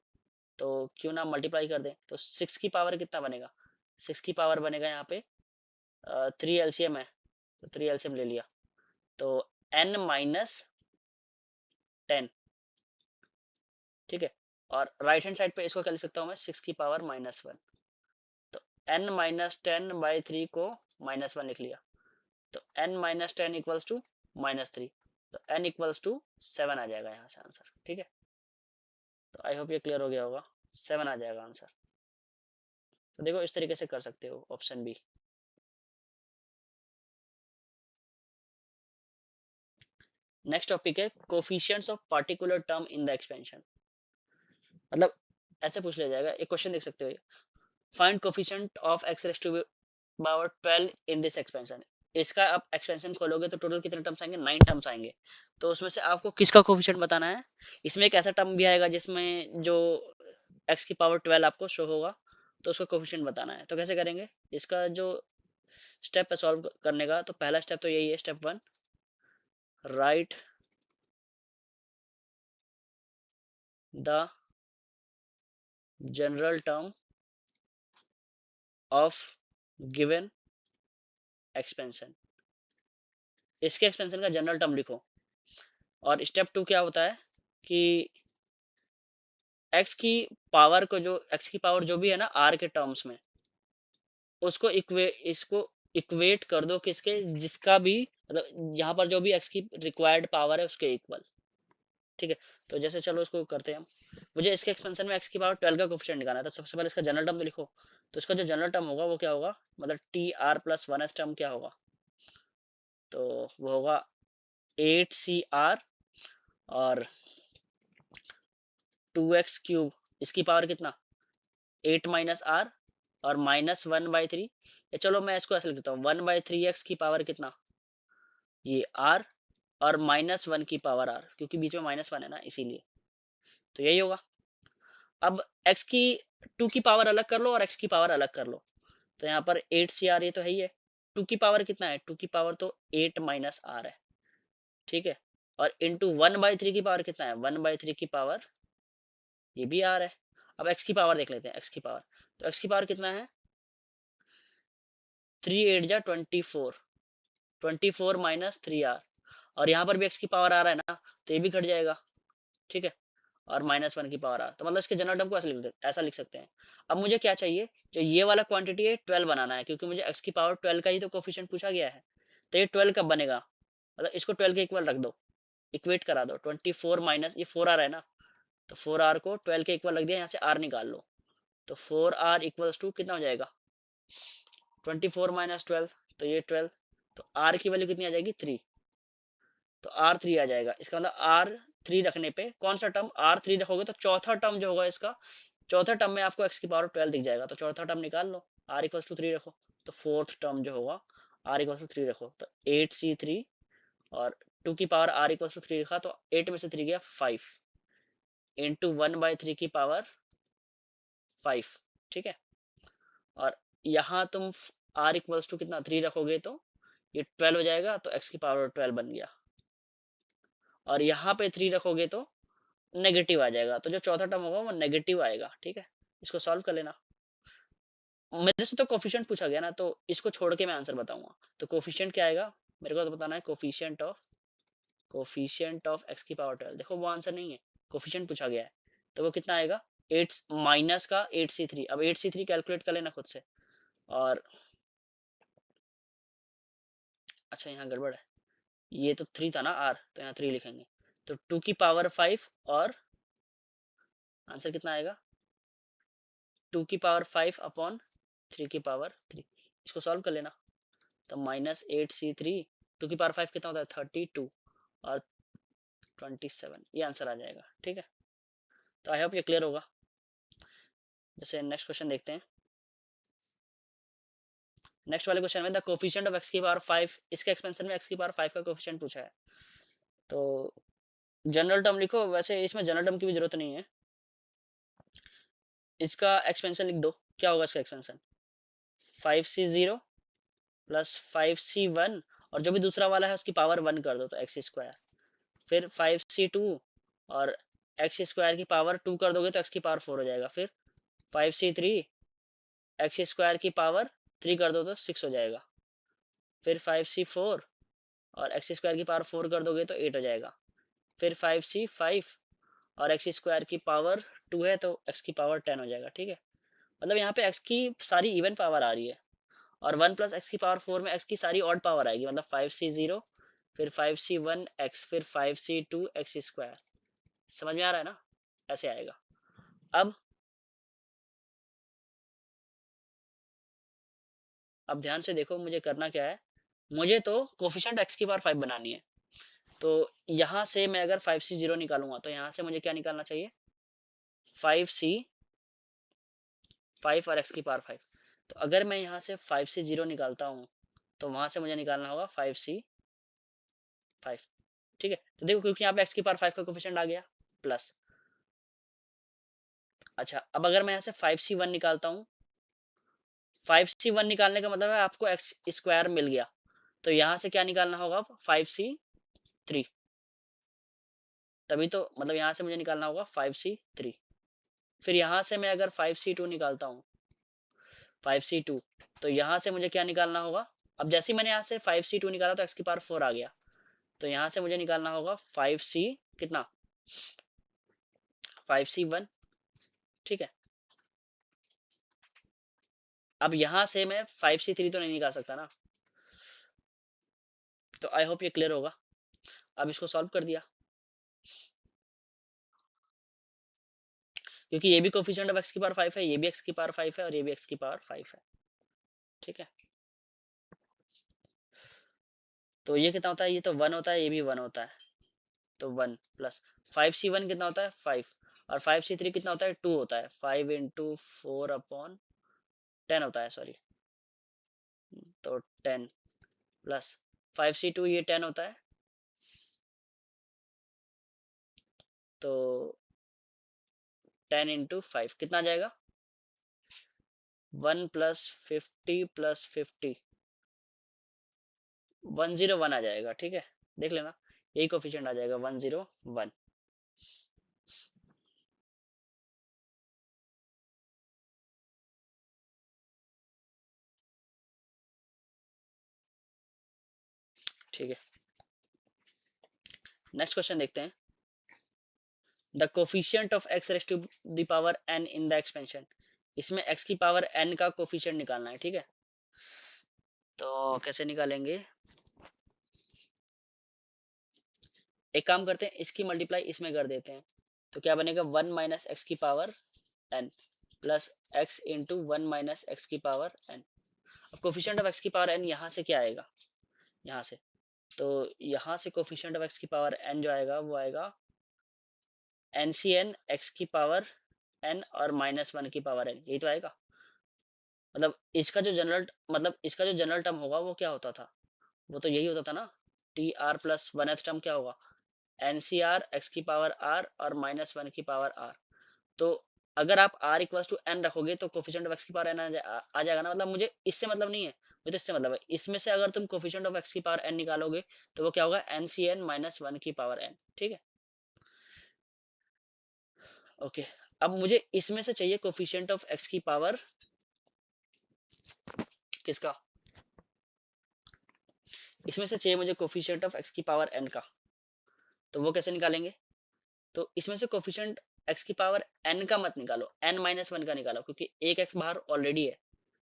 तो क्यों ना मल्टीप्लाई कर दें। तो 6 की पावर कितना बनेगा 6 की पावर बनेगा यहाँ पे 3 एलसीएम है, तो 3 एलसीएम ले लिया, तो n-10, ठीक है। और राइट हैंड साइड पे इसको क्या लिख सकता हूँ मैं 6 की पावर -1, तो n-10/3 को -1 लिख लिया, तो n-10 इक्वल्स टू -3, तो n इक्वल्स टू 7 आ जाएगा यहाँ से आंसर। ठीक है, तो आई होप ये क्लियर हो गया होगा, 7 आ जाएगा आंसर। तो देखो इस तरीके से कर सकते हो ऑप्शन बी। नेक्स्ट टॉपिक है coefficients of particular term in the expansion, मतलब ऐसे पूछ लिया जाएगा, एक क्वेश्चन देख सकते हो, find coefficient of x raise to power 12 in this expansion. इसका आप एक्सपेंशन खोलोगे तो टोटल कितने टर्म्स आएंगे 9 टर्म्स आएंगे, तो उसमें से आपको किसका कोफिशिएंट बताना है। इसमें एक ऐसा टर्म भी आएगा जिसमें जो x की पावर 12 आपको शो होगा, तो उसका कोफिशिएंट बताना है। तो कैसे करेंगे, इसका जो स्टेप है सॉल्व करने का, तो पहला स्टेप तो यही है, step 1 right the general term of given expansion, इसके एक्सपेंशन का जनरल टर्म लिखो। और स्टेप 2 क्या होता है कि x की पावर जो भी है ना r के टर्म्स में, उसको इसको इक्वेट कर दो किसके, जिसका भी मतलब यहाँ पर जो भी x की रिक्वायर्ड पावर है उसके इक्वल। ठीक है, तो जैसे चलो इसको करते हैं हम, मुझे इसके एक्सपेंशन में x की पावर 12 का कोफिशिएंट निकालना है, तो सबसे पहले इसका जनरल टर्म तो लिखो। तो इसका जो जनरल टर्म होगा वो क्या होगा, मतलब TR+1s टर्म क्या होगा, तो वो होगा 8CR और 2x³ इसकी पावर कितना 8 माइनस आर और -1/3, या चलो मैं इसको ऐसे लिख देता हूँ 1/3x की पावर कितना ये r और -1 की पावर r, क्योंकि बीच में -1 है ना इसीलिए, तो यही होगा। अब x की 2 की पावर अलग कर लो और x की पावर अलग कर लो, तो यहाँ पर 8CR ये तो है ही है, 2 की पावर कितना है 2 की पावर तो 8 माइनस r है, ठीक है, और इंटू 1/3 की पावर कितना है 1/3 की पावर ये भी r है। अब x की पावर देख लेते हैं, x की पावर, तो x की पावर कितना है 3 8 जा 24, 24 माइनस 3r, और यहाँ पर भी x की पावर आ रहा है ना, तो ये भी घट जाएगा, ठीक है, और -1 की पावर आ, तो मतलब इसके जनरल टर्म को ऐसा लिख सकते हैं। अब मुझे क्या चाहिए, जो ये वाला क्वांटिटी है 12 बनाना है, क्योंकि मुझे x की पावर 12 का ही तो कोफिशिएंट पूछा गया है, तो ये 12 कब बनेगा, मतलब इसको 12 के इक्वल रख दो, इक्वेट करा दो, 24 माइनस ये 4r है ना, तो 4r को 12 के इक्वल रख दिया, यहाँ से r निकाल लो, तो 4r इक्वल्स टू कितना हो जाएगा 24 माइनस 12, तो ये 12, तो r की वैल्यू कितनी आ जाएगी 3, तो R3 आ जाएगा, इसका मतलब R3 रखने पे कौन सा टर्म R3 रखोगे तो चौथा टर्म जो होगा इसका, चौथा टर्म में आपको x की पावर 12 दिख जाएगा, तो चौथा टर्म निकाल लो, r इक्वल्स टू 3 रखो, तो फोर्थ टर्म जो होगा आर इक्वल टू 3 रखो तो 8c3 और 2 की पावर आर इक्वल टू 3 रखा तो 8 में से 3 गया 5 इंटू 1/3 की पावर 5। ठीक है, और यहाँ तुम आर इक्वल्स टू कितना 3 रखोगे तो ये 12 हो जाएगा, तो x की पावर 12 बन गया। और यहाँ पे 3 रखोगे तो नेगेटिव आ जाएगा, तो जो चौथा टर्म होगा वो नेगेटिव आएगा। ठीक है, इसको सॉल्व कर लेना। मेरे से तो कोफिशिएंट पूछा गया ना, तो इसको छोड़ के मैं आंसर बताऊंगा। तो कोफिशिएंट क्या आएगा मेरे को तो बताना है, कोफिशिएंट ऑफ x की पावर 12। देखो वो आंसर नहीं है, कोफिशिएंट पूछा गया है, तो वो कितना आएगा 8 माइनस का 8c3। अब 8c3 कैलकुलेट कर लेना खुद से। और अच्छा यहाँ गड़बड़ है, ये तो 3 था ना r, तो यहाँ 3 लिखेंगे। तो 2 की पावर 5 और आंसर कितना आएगा 2 की पावर 5 अपॉन 3 की पावर 3। इसको सॉल्व कर लेना। तो -8c3, 2 की पावर 5 कितना होता है 32 और 27, ये आंसर आ जाएगा। ठीक है, तो आई होप ये क्लियर होगा। जैसे नेक्स्ट क्वेश्चन देखते हैं। नेक्स्ट वाले क्वेश्चन में द कोफिशिएंट ऑफ x की पावर 5, इसके एक्सपेंशन में x की पावर 5 का कोफिशिएंट पूछा है। तो जनरल टर्म लिखो, वैसे इसमें जनरल टर्म की भी जरूरत नहीं है, इसका एक्सपेंशन लिख दो। क्या होगा इसका एक्सपेंशन 5c0 प्लस 5c1 और जो भी दूसरा वाला है उसकी पावर 1 कर दो तो एक्स स्क्वायर, फिर 5c2 और एक्स स्क्वायर की पावर 2 कर दोगे तो एक्स की पावर 4 हो जाएगा, फिर 5c3 एक्स स्क्वायर की पावर 3 कर दो तो 6 हो जाएगा, फिर 5c4 और एक्स स्क्वायर की पावर 4 कर दोगे तो 8 हो जाएगा, फिर 5c5 और एक्स स्क्वायर की पावर 2 है तो एक्स की पावर 10 हो जाएगा। ठीक है, मतलब यहाँ पे एक्स की सारी इवन पावर आ रही है, और 1 प्लस एक्स की पावर 4 में एक्स की सारी ऑड पावर आएगी, मतलब 5c0 फिर 5c1 एक्स फिर 5c2 एक्स स्क्वायर। समझ में आ रहा है ना, ऐसे आएगा। अब ध्यान से देखो मुझे करना क्या है, मुझे तो कोफिशिएंट एक्स की पावर 5 बनानी है। तो यहाँ से मैं अगर 5c0 निकालूंगा तो यहाँ से मुझे क्या निकालना चाहिए 5c5 और एक्स की पावर 5। तो अगर मैं यहाँ से 5c0 निकालता हूँ तो वहां से मुझे निकालना होगा 5c5। ठीक है, तो देखो क्योंकि यहाँ पे एक्स की पावर 5 का कोफिशिएंट आ गया प्लस। अच्छा, अब अगर मैं यहाँ से 5c1 निकालता हूँ, 5c1 निकालने का मतलब है आपको एक्स स्क्वायर मिल गया, तो यहाँ से क्या निकालना होगा 5c3। तभी तो मतलब यहाँ से मुझे निकालना होगा 5c3। फिर यहाँ से मैं अगर 5c2 निकालता हूँ 5c2, तो यहाँ से मुझे क्या निकालना होगा, अब जैसे ही मैंने यहाँ से 5c2 निकाला तो एक्स की पावर 4 आ गया, तो यहाँ से मुझे निकालना होगा 5c कितना 5c1। ठीक है, अब यहाँ से मैं 5c3 तो नहीं निकाल सकता ना, तो आई होप ये क्लियर होगा। अब इसको सॉल्व कर दिया, क्योंकि ये भी कोफिशिएंट ऑफ एक्स की पावर 5 है, ये भी एक्स की पावर 5 है और ये भी एक्स की पावर 5 है। ठीक है, तो ये कितना होता है, ये तो 1 होता है, ये भी 1 होता है, तो 1 प्लस 5c1 कितना होता है 5, और 5c3 कितना होता है 2 होता है, 5 इंटू 4 अपॉन 10 होता है, सॉरी, तो 10 प्लस 5c2 ये 10 होता है, तो 10 इंटू 5 कितना आ जाएगा 1 प्लस 50 प्लस 50 101 आ जाएगा। ठीक है, देख लेना, यही कोफिशिएंट आ जाएगा 101। ठीक है, नेक्स्ट क्वेश्चन देखते हैं। The coefficient of X raise to the power n in the expansion, इसमें x की पावर n का कोफिशिएंट निकालना है। ठीक है, तो कैसे निकालेंगे, एक काम करते हैं, इसकी मल्टीप्लाई इसमें कर देते हैं, तो क्या बनेगा 1 माइनस एक्स की power n plus x into 1 minus X की पावर n। अब कोफिशिएंट ऑफ x की पावर n यहाँ से क्या आएगा, यहाँ से, तो यहाँ से कोफिशिएंट ऑफ x की पावर n जो आएगा वो आएगा NCn x की पावर n और -1 की पावर n, यही तो आएगा। मतलब इसका जो जनरल टर्म होगा वो क्या होता था, वो तो यही होता था ना, T R plus one th term क्या होगा, एन सी आर एक्स की पावर आर और माइनस वन की पावर आर। तो अगर आप r इक्वल्स टू एन रखोगे तो कोफिशिएंट ऑफ एक्स की पावर एन आ जाएगा ना। मतलब मुझे इससे मतलब नहीं है, मुझे तो इससे मतलब है, इसमें से अगर तुम कोफिशिएंट ऑफ एक्स की पावर एन निकालोगे तो वो क्या होगा, N C N minus one की पावर एन। ठीक है, ओके। अब मुझे इसमें से चाहिए कोफिशिएंट ऑफ एक्स की पावर किसका, इसमें से चाहिए मुझे कोफिशिएंट ऑफ एक्स की पावर एन का। तो वो कैसे निकालेंगे, तो इसमें से कोफिशिएंट एक्स की पावर एन का मत निकालो, एन माइनस वन का निकालो, क्योंकि एक एक्स बाहर ऑलरेडी है।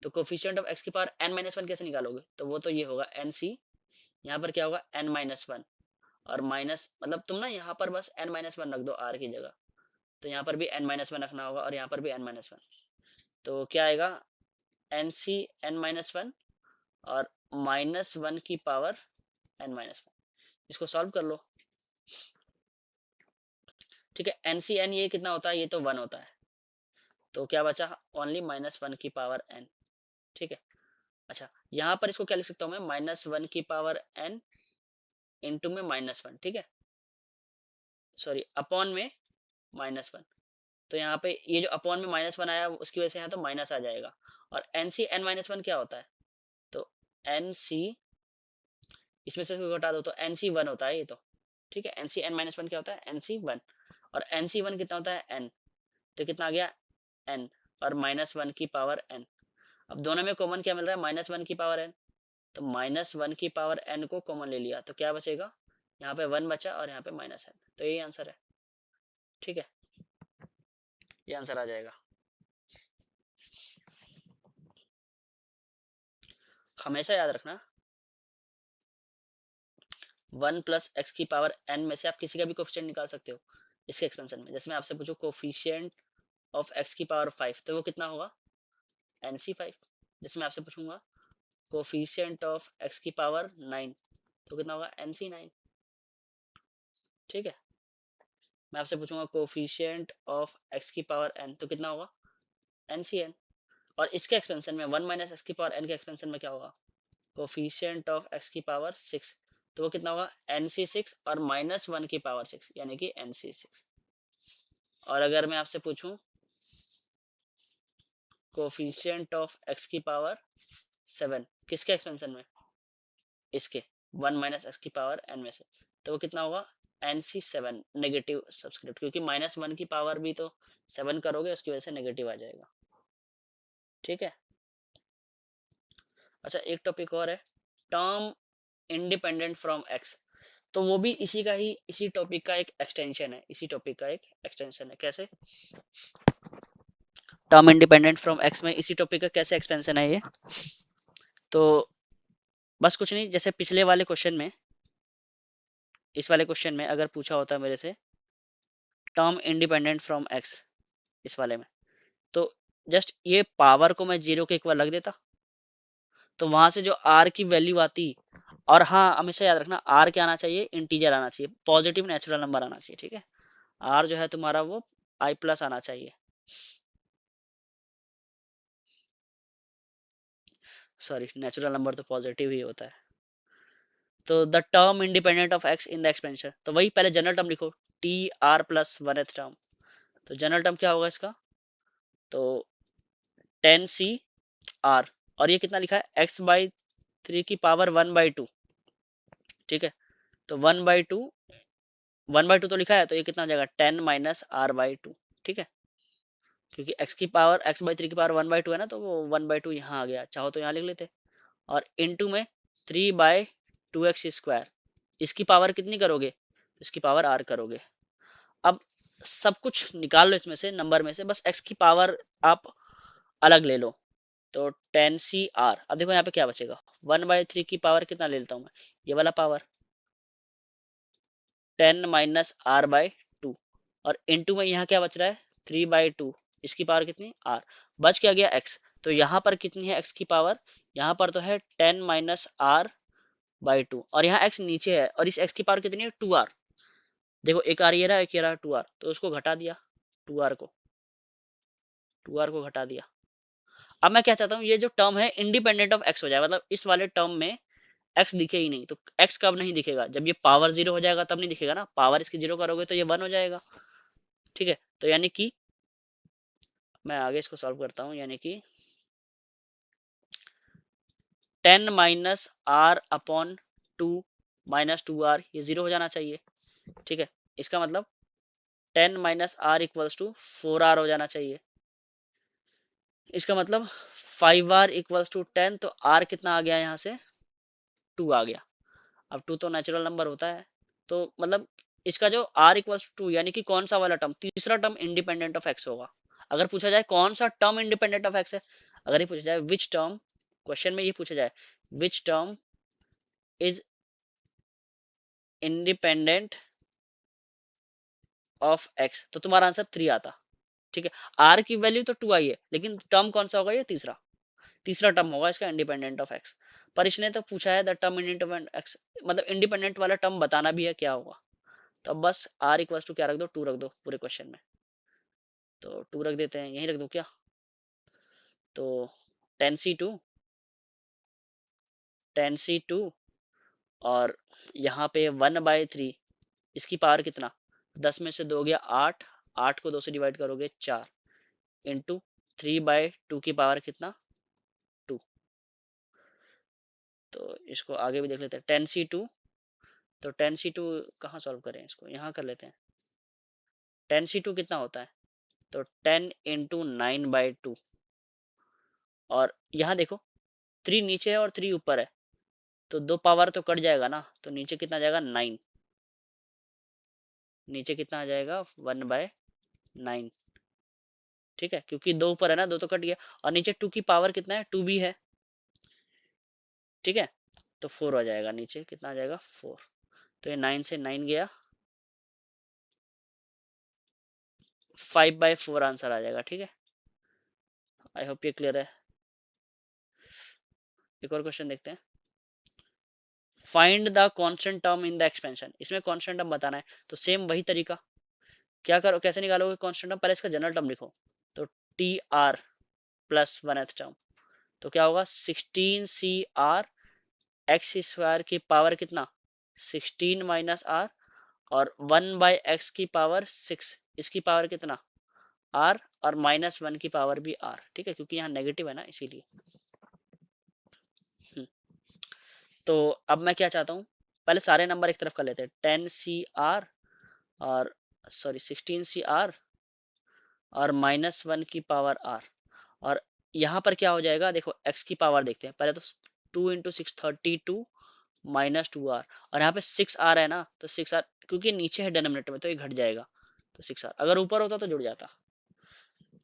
तो कोफिशिएंट ऑफ एक्स की पावर एन माइनस वन कैसे निकालोगे, तो वो तो ये होगा एन सी, यहाँ पर क्या होगा एन माइनस वन, और माइनस मतलब तुम ना यहाँ पर बस एन माइनस वन रख दो आर की जगह, तो यहाँ पर भी एन माइनस वन रखना होगा और यहाँ पर भी एन माइनस वन। तो क्या आएगा, N C N minus one और माइनस वन की पावर एन माइनस वन। इसको सॉल्व कर लो। ठीक है, एन सी एन ये कितना होता है, ये तो वन होता है, तो क्या बचा ओनली माइनस वन की पावर एन। ठीक है, अच्छा यहाँ पर इसको क्या लिख सकता हूँ मैं, माइनस वन की पावर एन इंटू में माइनस वन। ठीक है, सॉरी अपॉन में माइनस वन। तो यहाँ पे ये जो अपॉन में माइनस वन आया उसकी वजह से यहाँ तो माइनस आ जाएगा। और N C N minus one क्या होता है, तो एन सी, इसमें से इसको घटा दो तो एन सी वन होता है ये तो। ठीक है, N C N minus one क्या होता है, एन सी वन। और एन सी वन कितना होता है एन, तो कितना आ गया एन, और माइनस वन की पावर एन। अब दोनों में कॉमन क्या मिल रहा है, माइनस वन की पावर एन। तो माइनस वन की पावर एन को कॉमन ले लिया तो क्या बचेगा, यहाँ पे वन बचा और यहाँ पे माइनस एन, तो यही आंसर है। ठीक है, ये आंसर आ जाएगा। हमेशा याद रखना, वन प्लस एक्स की पावर एन में से आप किसी का भी कोफिशिएंट निकाल सकते हो इसके एक्सपेंशन में। जैसे मैं आपसे पूछूं कोफिशिएंट ऑफ एक्स की पावर फाइव, तो वो कितना होगा, एन सी फाइव। जैसे मैं आपसे पूछूंगा कोफिशिएंट ऑफ एक्स की पावर नाइन, तो कितना होगा एन सी नाइन। ठीक है, मैं आपसे पूछूंगा कोफिशिएंट ऑफ एक्स की पावर एन, तो कितना होगा एन सी एन। और इसके एक्सपेंशन में वन माइनस एक्स की पावर एन के एक्सपेंशन में क्या होगा, कोफिशिएंट ऑफ एक्स की पावर सिक्स, तो वो कितना होगा एन सी सिक्स और माइनस वन की पावर सिक्स, यानी कि एन सी सिक्स। और अगर मैं आपसे पूछूं कोफिशिएंट ऑफ एक्स की पावर सेवन, किसके एक्सपेंशन में, इसके वन माइनस एक्स की पावर एन में से, तो वो कितना होगा N C seven negative subscript, क्योंकि माइनस वन की पावर भी तो सेवन करोगे उसकी वजह से नेगेटिव आ जाएगा। ठीक है, अच्छा एक टॉपिक और है, टर्म इंडिपेंडेंट फ्रॉम एक्स। तो वो भी इसी का ही, इसी टॉपिक का एक एक्सटेंशन है, इसी टॉपिक का एक एक्सटेंशन है। कैसे, टर्म इंडिपेंडेंट फ्रॉम एक्स में इसी टॉपिक का कैसे एक्सपेंशन है ये, तो बस कुछ नहीं, जैसे पिछले वाले क्वेश्चन में, इस वाले क्वेश्चन में अगर पूछा होता मेरे से टर्म इंडिपेंडेंट फ्रॉम एक्स, इस वाले में, तो जस्ट ये पावर को मैं जीरो के एक बार लग देता, तो वहां से जो आर की वैल्यू आती, और हाँ हमेशा याद रखना आर क्या आना चाहिए, इंटीजर आना चाहिए, पॉजिटिव नेचुरल नंबर आना चाहिए। ठीक है, आर जो है तुम्हारा वो आई प्लस आना चाहिए, सॉरी नेचुरल नंबर तो पॉजिटिव ही होता है। तो the term independent of x in the expansion, तो वही पहले जनरल टर्म लिखो, T R plus one th term. तो जनरल टर्म क्या होगा इसका, तो टेन सी आर, और ये कितना लिखा है एक्स बाई थ्री की पावर वन बाई टू। ठीक है, तो वन बाई टू तो लिखा है, तो ये कितना हो जाएगा ten minus r by two. ठीक है, क्योंकि एक्स की पावर एक्स बाई थ्री की पावर वन बाई टू है ना, तो वो वन बाई टू यहाँ आ गया, चाहो तो यहाँ लिख लेते। और इनटू में three by to x square, इसकी पावर कितनी करोगे, इसकी पावर आर करोगे। अब सब कुछ निकाल लो इसमें से, नंबर में से, बस एक्स की पावर आप अलग ले लो। तो टेन सी आर, अब देखो यहाँ पे क्या बचेगा, वन बाई थ्री की पावर कितना ले लेता हूँ मैं, ये वाला power, ten minus r by two, और इनटू में यहाँ क्या बच रहा है थ्री बाई टू, इसकी पावर कितनी आर, बच क्या गया एक्स। तो यहाँ पर कितनी है एक्स की पावर, यहाँ पर तो है ten minus r by two, और यहाँ एक्स नीचे है, और इस एक्स की पावर कितनी है टू आर। देखो एक आर ये रहा, एक ये रहा टू आर, तो उसको घटा दिया, टू आर को घटा दिया। अब मैं क्या चाहता हूँ, ये जो टर्म है इंडिपेंडेंट ऑफ एक्स हो जाए, मतलब इस वाले टर्म में एक्स दिखे ही नहीं। तो एक्स कब नहीं दिखेगा, जब ये पावर जीरो हो जाएगा तब नहीं दिखेगा ना, पावर इसकी जीरो करोगे तो ये वन हो जाएगा। ठीक है, तो यानी कि मैं आगे इसको सॉल्व करता हूँ, यानी कि 10 minus r upon 2 minus 2 r, ये जीरो हो जाना चाहिए। ठीक है, इसका मतलब 10 minus r equals two 4 r हो जाना चाहिए। इसका मतलब 5 आर इक्वल्स टू 10, तो आर कितना आ गया यहाँ से, 2 आ गया। अब 2 तो नेचुरल नंबर होता है, तो मतलब इसका जो r इक्वल्स टू, यानी कि कौन सा वाला टर्म, तीसरा टर्म इंडिपेंडेंट ऑफ एक्स होगा। अगर पूछा जाए कौन सा टर्म इंडिपेंडेंट ऑफ एक्स है, अगर ये पूछा जाए विच टर्म, क्वेश्चन में ये पूछा जाए which term is independent of x, तो तुम्हारा आंसर 3 आता। ठीक है, r की वैल्यू तो 2 आई है, लेकिन टर्म कौन सा होगा, ये तीसरा, तीसरा टर्म होगा इसका इंडिपेंडेंट ऑफ एक्स। पर इसने तो पूछा है द टर्म इंडिपेंडेंट एक्स, मतलब इंडिपेंडेंट वाला टर्म बताना भी है क्या होगा। तो अब बस r इक्वल्स टू क्या रख दो, 2 रख दो पूरे क्वेश्चन में। तो 2 रख देते हैं, यहीं रख दो क्या, तो 10c2, 10c2, और यहाँ पे 1/3, इसकी पावर कितना, 10 में से 2 गया 8, 8 को 2 से डिवाइड करोगे 4, इंटू 3/2 की पावर कितना, 2। तो इसको आगे भी देख लेते हैं, 10c2, तो 10c2 कहाँ सॉल्व करें, इसको यहाँ कर लेते हैं। 10c2 कितना होता है, तो 10 इंटू 9/2, और यहाँ देखो 3 नीचे है और 3 ऊपर है, तो 2 पावर तो कट जाएगा ना, तो नीचे कितना आ जाएगा 9, नीचे कितना आ जाएगा 1/9। ठीक है, क्योंकि 2 ऊपर है ना, 2 तो कट गया, और नीचे 2 की पावर कितना है, 2 भी है। ठीक है, तो 4 आ जाएगा, नीचे कितना आ जाएगा 4, तो ये 9 से 9 गया, 5/4 आंसर आ जाएगा। ठीक है, आई होप ये क्लियर है। एक और क्वेश्चन देखते हैं, find the constant term in the expansion, इसमें कांस्टेंट टर्म बताना है, तो सेम वही तरीका, क्या करो, कैसे निकालोगे कांस्टेंट टर्म, पहले इसका जनरल टर्म लिखो, तो T R plus one th term, तो क्या होगा 16 CR एक्स स्क्वायर की पावर कितना, 16 माइनस आर, और 1/x की पावर 6, इसकी पावर कितना r, और -1 की पावर भी r। ठीक है, क्योंकि यहाँ नेगेटिव है ना इसीलिए। हम्म, तो अब मैं क्या चाहता हूँ, पहले सारे नंबर एक तरफ कर लेते हैं, 10 CR, और सॉरी 16 CR, और -1 की पावर r, और यहाँ पर क्या हो जाएगा, देखो x की पावर देखते हैं पहले, तो 2 इंटू 6 32 -2r, और यहाँ पे 6r है ना, तो 6r क्योंकि नीचे है डिनोमिनेटर में तो ये घट जाएगा, तो 6r, अगर ऊपर होता तो जुड़ जाता।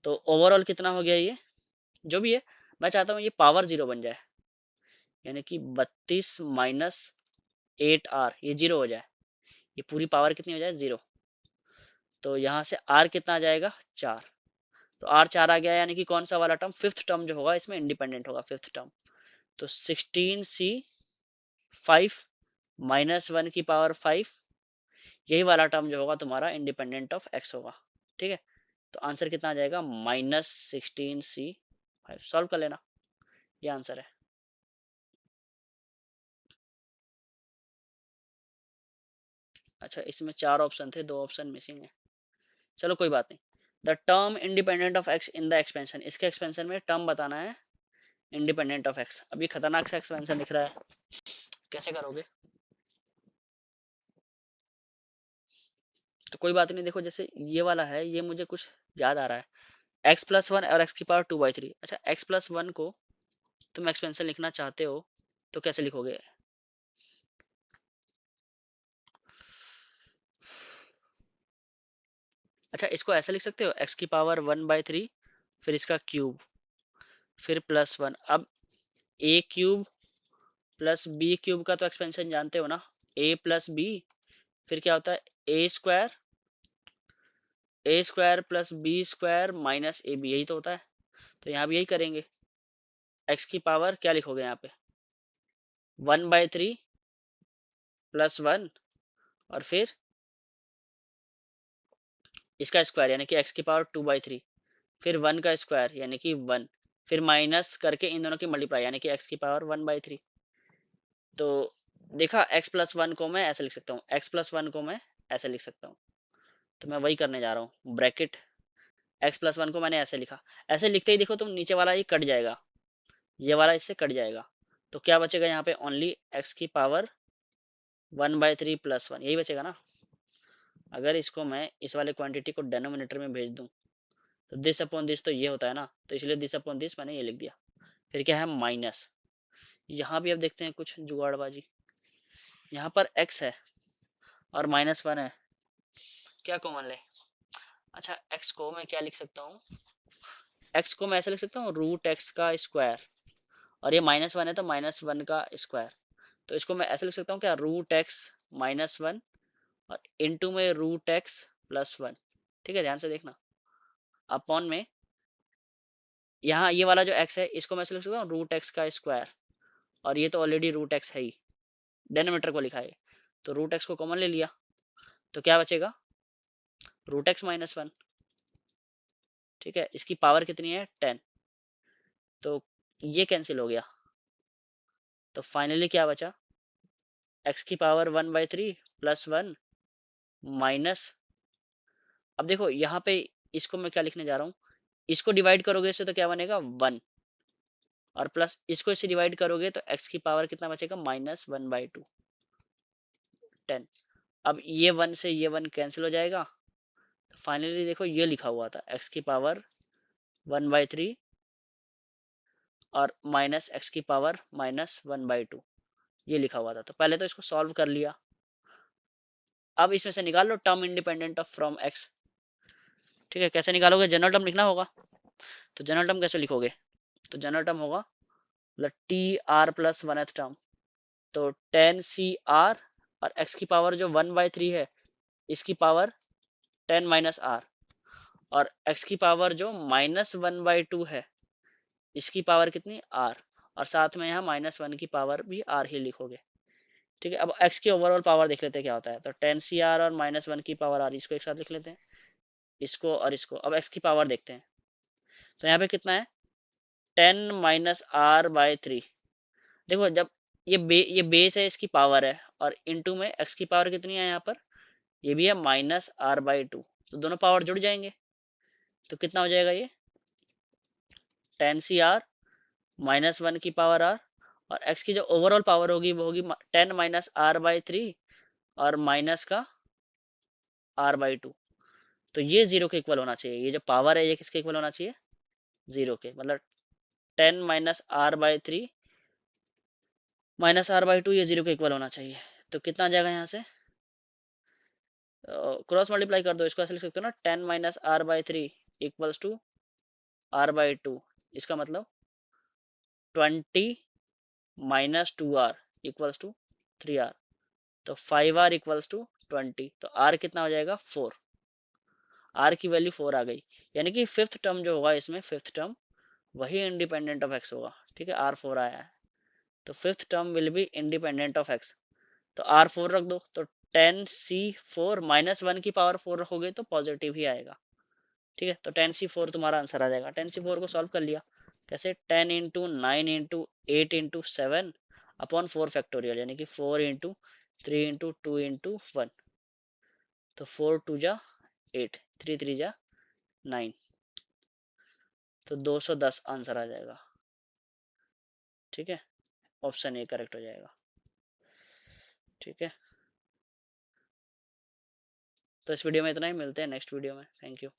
तो ओवरऑल कितना हो गया ये, जो भी है, मैं चाहता हूँ ये पावर जीरो बन जाए, यानी कि 32 -8r ये जीरो हो जाए, ये पूरी पावर कितनी हो जाए, जीरो। तो यहाँ से r कितना आ जाएगा, 4, तो r 4 आ गया, यानी कि कौन सा वाला टर्म, फिफ्थ टर्म जो होगा इसमें इंडिपेंडेंट होगा, फिफ्थ टर्म। तो 16C5 -1 की पावर 5, यही वाला टर्म जो होगा तुम्हारा इंडिपेंडेंट ऑफ एक्स होगा। ठीक है, तो आंसर कितना आ जाएगा, -16C5, सॉल्व कर लेना, ये आंसर है। अच्छा, इसमें 4 ऑप्शन थे, 2 ऑप्शन मिसिंग है, चलो कोई बात नहीं। The term independent of x in the expansion, इसके एक्सपेंशन में टर्म बताना है इंडिपेंडेंट ऑफ एक्स। अभी खतरनाक सा एक्सपेंशन दिख रहा है, कैसे करोगे, तो कोई बात नहीं, देखो जैसे ये वाला है, ये मुझे कुछ याद आ रहा है, x+1 और x की पावर 2/3। अच्छा, x+1 को तुम एक्सपेंशन लिखना चाहते हो तो कैसे लिखोगे, अच्छा इसको ऐसा लिख सकते हो, x की पावर 1/3, फिर इसका क्यूब, फिर +1। अब a³ प्लस b³ का तो एक्सपेंशन जानते हो ना, a प्लस बी, फिर क्या होता है a² plus b² minus ab, यही तो होता है, तो यहाँ भी यही करेंगे। x की पावर क्या लिखोगे यहाँ पे, 1/3 +1, और फिर इसका स्क्वायर यानी कि x की पावर 2/3, फिर 1 का स्क्वायर यानी कि 1, फिर माइनस करके इन दोनों की मल्टीप्लाई यानी कि x की पावर 1/3। तो देखा x प्लस वन को मैं ऐसे लिख सकता हूँ, x प्लस वन को मैं ऐसे लिख सकता हूँ। तो मैं वही करने जा रहा हूँ, ब्रैकेट x प्लस वन को मैंने ऐसे लिखा। ऐसे लिखते ही देखो तुम नीचे वाला ये कट जाएगा, ये वाला इससे कट जाएगा। तो क्या बचेगा यहाँ पे, ओनली x की पावर 1/3 प्लस वन, यही बचेगा ना। अगर इसको मैं इस वाले क्वांटिटी को डेनोमिनेटर में भेज दूं तो दिस अपॉन दिस तो ये होता है ना, तो इसलिए दिस अपॉन दिस मैंने ये लिख दिया। फिर क्या है, माइनस। यहाँ भी अब देखते हैं कुछ जुगाड़बाजी। यहाँ पर x है और -1 है, क्या कॉमन ले। अच्छा, x को मैं क्या लिख सकता हूँ, x को मैं ऐसे लिख सकता हूँ √x का स्क्वायर, और ये -1 है तो -1 का स्क्वायर। तो इसको मैं ऐसे लिख सकता हूँ क्या, √x -1 और इनटू में √x प्लस 1। ठीक है, ध्यान से देखना। अपॉन में यहाँ ये वाला जो x है इसको मैं ऐसे लिख सकता हूँ √x का स्क्वायर, और ये तो ऑलरेडी √x है ही, डेनोमीटर को लिखा है, तो √x को कॉमन ले लिया। तो क्या बचेगा, √x -1। ठीक है, इसकी पावर कितनी है, 10। तो ये कैंसिल हो गया। तो फाइनली क्या बचा, x की पावर 1/3 प्लस 1 माइनस। अब देखो यहाँ पे इसको मैं क्या लिखने जा रहा हूँ, इसको डिवाइड करोगे इससे तो क्या बनेगा 1, और प्लस इसको इससे डिवाइड करोगे तो x की पावर कितना बचेगा, -1/2, 10। अब ये 1 से ये 1 कैंसिल हो जाएगा। तो फाइनली देखो ये लिखा हुआ था x की पावर 1/3 और माइनस x की पावर -1/2, ये लिखा हुआ था। तो पहले तो इसको सॉल्व कर लिया। अब इसमें से निकाल लो term independent of from x। ठीक है, कैसे निकालोगे, जनरल टर्म लिखना होगा। तो जनरल टर्म कैसे लिखोगे, तो जनरल टर्म होगा मतलब T R plus 1th term, तो 10 CR, और x की पावर जो 1/3 है इसकी पावर 10 - r, और x की पावर जो -1/2 है इसकी पावर कितनी, r, और साथ में यहाँ -1 की पावर भी r ही लिखोगे। ठीक है, अब x की ओवरऑल पावर देख लेते हैं क्या होता है। तो 10 CR और -1 की पावर r, इसको एक साथ लिख लेते हैं, इसको और इसको। अब x की पावर देखते हैं, तो यहाँ पे कितना है, 10 - r/3। देखो जब ये बेस है, इसकी पावर है, और इनटू में x की पावर कितनी है यहाँ पर, ये भी है -r/2, तो दोनों पावर जुड़ जाएंगे। तो कितना हो जाएगा ये, 10 CR -1 की पावर r, और x की जो ओवरऑल पावर होगी वो होगी 10 - r/3 और माइनस का r/2। तो ये 0 के इक्वल होना चाहिए, ये जो पावर है ये किसके इक्वल होना चाहिए, 0 के। मतलब 10 - r/3 -r/2 ये 0 के इक्वल होना चाहिए। तो कितना आ जाएगा यहाँ से, क्रॉस मल्टीप्लाई कर दो, इसको ऐसे लिख सकते हो ना, 10 - r/3 इक्वल्स टू r/2। इसका मतलब 20 - 2r इक्वल्स टू 3r। तो 5r इक्वल्स टू 20। तो r कितना हो जाएगा, 4। r की वैल्यू 4 आ गई, यानी कि फिफ्थ टर्म जो होगा इसमें, फिफ्थ टर्म वही इंडिपेंडेंट ऑफ x होगा। ठीक है, r4 आया है, तो fifth term will be independent of x। तो r4 रख दो, तो 10 C4 -1 की पावर 4 रखोगे तो पॉजिटिव ही आएगा। ठीक है, तो 10 C4 तुम्हारा आंसर आ जाएगा। 10 C4 को सॉल्व कर लिया, कैसे, 10 × 9 × 8 × 7 अपॉन 4 फैक्टोरियल, यानी कि 4 × 3 × 2 × 1। तो 4 × 2 = 8, 3 × 3 = 9, तो 210 आंसर आ जाएगा। ठीक है, ऑप्शन ए करेक्ट हो जाएगा। ठीक है, तो इस वीडियो में इतना ही, मिलते हैं नेक्स्ट वीडियो में। Thank you.